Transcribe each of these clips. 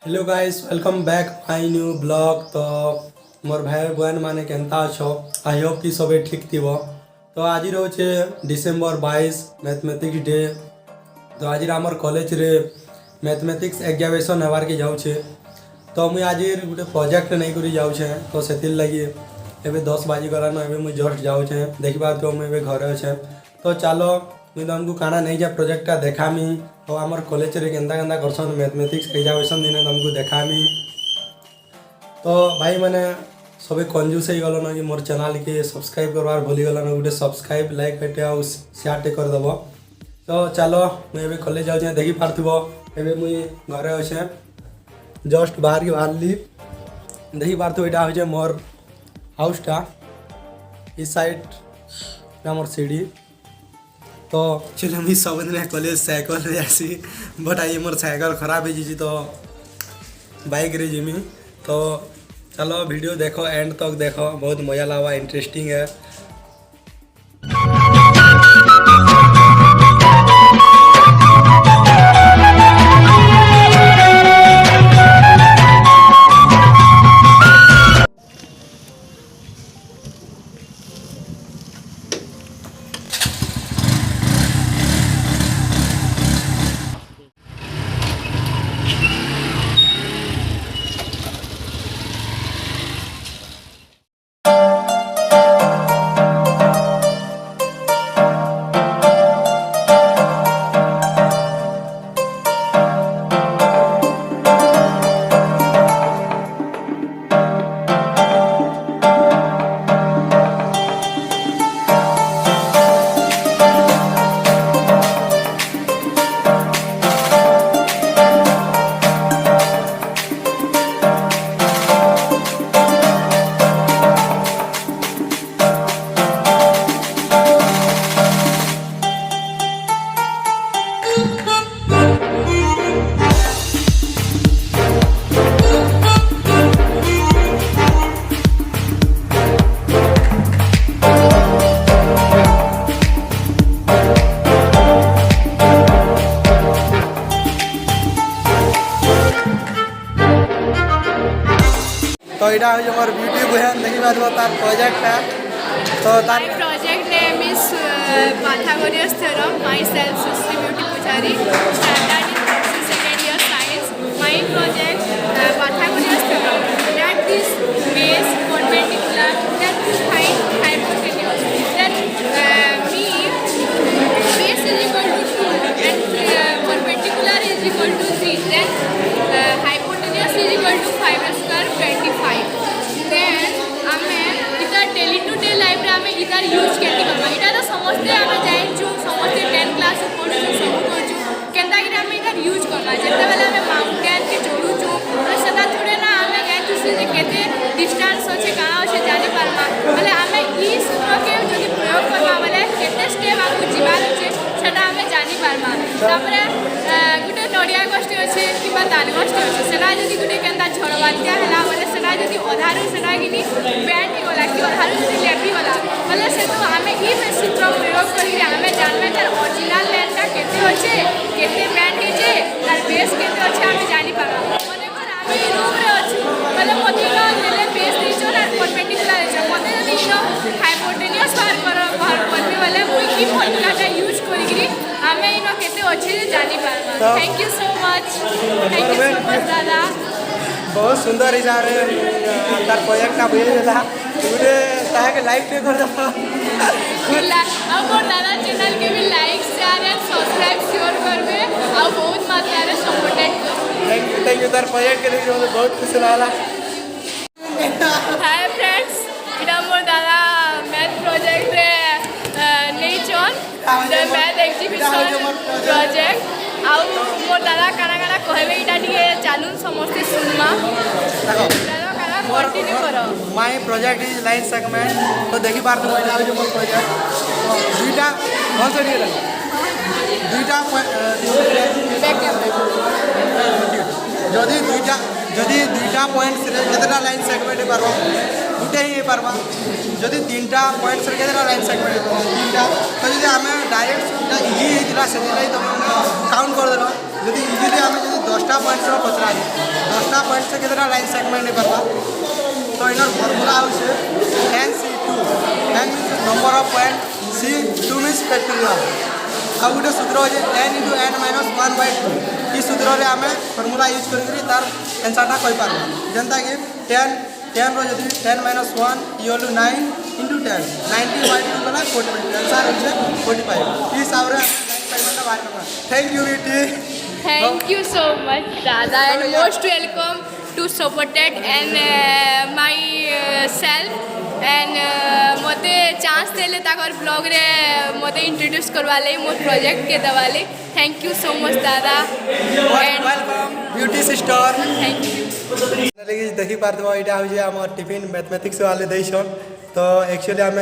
Hello guys welcome back my new blog. तो मोर भाई बहन माने केनता अच्छो आई होप कि सबे ठीक थी। तो आज रोचे डिसेम्बर 22 मैथमेटिक्स डे। तो आज आमर कॉलेज रे मैथमेटिक्स एग्जामिनेशन हेबार के जाऊे। तो मुझे आज गोटे प्रोजेक्ट नहीं करी जाऊे। तो से लगी एवं 10 बाजी गलान एवं मुझे जस्ट जाऊे देखा तो मुझे घरे अच्छे। तो चलो मुझे तुमको काना नहीं जा प्रोजेक्टा देखामी और आमर कॉलेज रे केंता केंता करसन मैथमेटिक्स एग्जामिनेशन दिन तुमको देखामी। तो भाई मैंने सब कंजूस हो गलन कि मोर चैनल के सब्सक्राइब करवार भूली गलन गोटे सब्सक्राइब लाइक कटे और शेयर टे करदेव। तो चलो मुझे कॉलेज जाऊे देखी पार्थ्व एवं मुझे घरे अच्छे जस्ट बाहर के बाहरली देखी पार्थ्व यहाँ हूँ मोर हाउसटा इस साइड मोर सीढ़ी। तो चलो मुझे सब दिन कॉलेज साइकिल रे आसी बट आई मोर साइकिल खराब हो जी तो बाइक रे जिमी। तो चलो वीडियो देखो एंड तक देखो बहुत मजा लगा इंटरेस्टिंग है। तो यहाँ हूँ मोर ब्यूटी बहन देखी पार तार प्रोजेक्ट है। तो My project name is Pythagorean theorem. Myself Sushri Beauty Pujari, standard in second year science. My project Pythagorean theorem that is base perpendicular that is height hypotenuse. Then base is equal to 2 and perpendicular is equal to 3. Then hypotenuse is equal to 5 square 25. Then daily to day life रे आमे इधर use केति करबा इटा तो समझते आमे जाइछु समझते 10 class पढछु सब करछु केनता कि आमे इधर यूज करबा जेते बेला आमे माउंटेन के जोडुछु तो सदा थोड़े ना आमे जाइछु से केते डिस्टेंस होचे का होचे जानि पारमा बोले आमे ई सूत्र के जदि प्रयोग करबा बोले केते स्टेप आकु जीवार होचे सेटा आमे जानि पारमा। तापरे गुटे नडिया गोष्ठी होचे किबा दान गोष्ठी होचे सेटा जदि गुटे केनता झड़बात्या हला बोले सेटा जदि अधारु सेटा किनी बैंड गला कि अधारु जदि लेपी गला बोले से तो आमे ई सूत्र प्रयोग करी आमे जानबे तार ओरिजिनल लेंथटा केते होचे केते बैंड हेचे तार बेस केते होचे आमे जानि पारमा। मने पर आमे ई रूम रे अछि बोले मते का लेले बेस दिछो ना परपेंडिकुलर छै मते जदि इनो हाइपोटेन्यूज बाहर करबे बोले मुई की फॉर्मूलाटा यूज करी आमे इनो केते अछि जानि पारमा। थैंक यू सो मच दादा। बहुत सुंदर हिसाब से तार प्रोजेक्ट बुझे देला गोटे ताके लाइक पे कर दो और मोर दादा चैनल के भी like share and subscribe sure करबे और बहुत मात्रा रे सपोर्ट कर। थैंक यू तार प्रोजेक्ट के लिए मुझे बहुत खुशी लागला। हाय फ्रेंड्स इटा मोर दादा मैथ प्रोजेक्ट रे नहीं चोन द मैथ एग्जीबिशन प्रोजेक्ट आउ मोर दादा काना काना कहबे इटा ଟିକେ चालू समस्ते सुनमा दादा काना कंटिन्यू करो। My project is line segment. तो देखि पार तो इटा जो मोर प्रोजेक्ट दुईटा कौन सा दिए दुईटा बैक जदि दुईटा पॉइंट रे केतेटा लाइन सेगमेंट पारबो गुटे ही पारबा जदि 3टा पॉइंट रे केतेटा लाइन सेगमेंट पारबो 3टा। तो जदि हमें डायरेक्ट इजी हेतिला से काउंट कर देलो जदि इजीली हमें जदि 10टा पॉइंट पचरा केतना पॉइंट से केतना लाइन सेगमेंट करबा तो इनर फार्मूला होचे NC2 n means number of point C2 means factorial आ गुटे सूत्र होचे n * n - 1/2 ई सूत्र रे हमें फार्मूला यूज करके तार आंसर टा कहि पारबा जनता कि 10 रो जदी 10 - 1 = 9 * 10 90/2 गला 45 आंसर होचे 45 ई हिसाब रे पेमेंट बाहर करबा थैंक यू बेटी Thank you so much, Dada, and most welcome to supported and myself. And मते चांस देले ताकर ब्लॉग रे मते इंट्रोड्यूस करवाले मोर प्रोजेक्ट के दवाले. Thank you so much, Dada. And welcome beauty sister thank you. देखी पार्थो यहाँ हूँ आम टिफिन मैथमेटिक्स वाले देसन तो एक्चुअली आम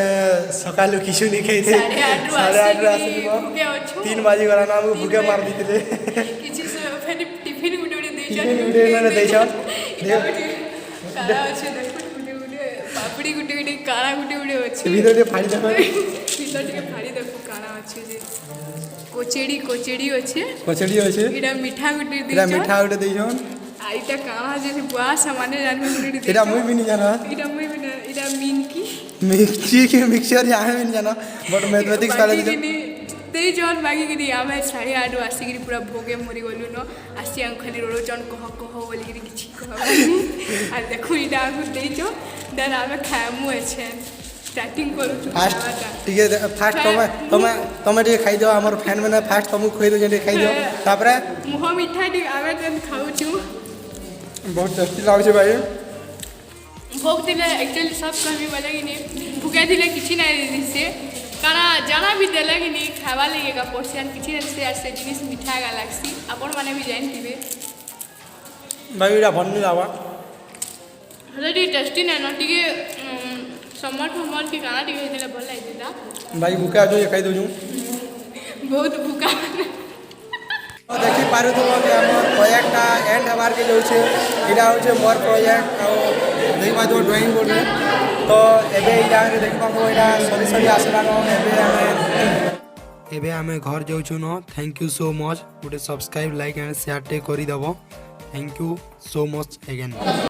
सका किचु नहीं खाई थे 8:30 आस 3 बाजी गला ना भूखे मार दी टिफिन मैंने देसन पापड़ी गुटे गुटे काला गुटे गुटे अच्छे भितर फाड़ी देख भीतर टिके फाड़ी देखो काला अच्छे जे कोचेड़ी अच्छे कचड़ी अच्छे इडा मीठा गुटे इरा मीठा गोटे देसन आइटा काला जे बुआ सामान्य जानबे गुटे दे इरा मुई भी नहीं जाना इडा मुई बिना इडा मीन की मिक्सी की मिक्सचर यहाँ भी नहीं जाना बट मैथमेटिक्स वाले तेरी जन बाकी कि आम 8:30 आसिक पूरा भोगे मरी गलु न आसी खाली रोचन कह बोलिक किसी कह आ देखु इटा देच देन आम खाएमु अच्छे स्टार्टिंग करूँ फास्ट ठीक है फास्ट तुम टे खाई दो आम फैन मैंने फास्ट तुमको खुई दो खाई दो तापर मुह मिठा आम जेन खाऊँ बहुत टेस्टी लगे भाई भोग दिले एक्चुअली सब कहमी बोले कि नहीं भूखे दिले किसी ना से काना जाना भी देले कि नहीं खावा लगेगा पोर्शन किसी से से जिनिस मिठा का लागसी आपण माने भी जानथिबे भाई इरा बन्नी लावा हलडी टेस्टी ना न टिके समर के गाना टिके देले भल लागिला भाई भूखा जो खाई दो बहुत भूखा देखी पारू तुम कि आम प्रोजेक्टा एंड हबार के जो यहाँ हूँ मोर प्रोजेक्ट देखा जो ड्रॉइंग बोर्ड में तो एवं देखा यहाँ सरी सरी आसलान एवं आम घर जाऊँ न थैंक यू सो मच गोटे सब्सक्राइब लाइक एंड शेयर टे करदेव thank you so much again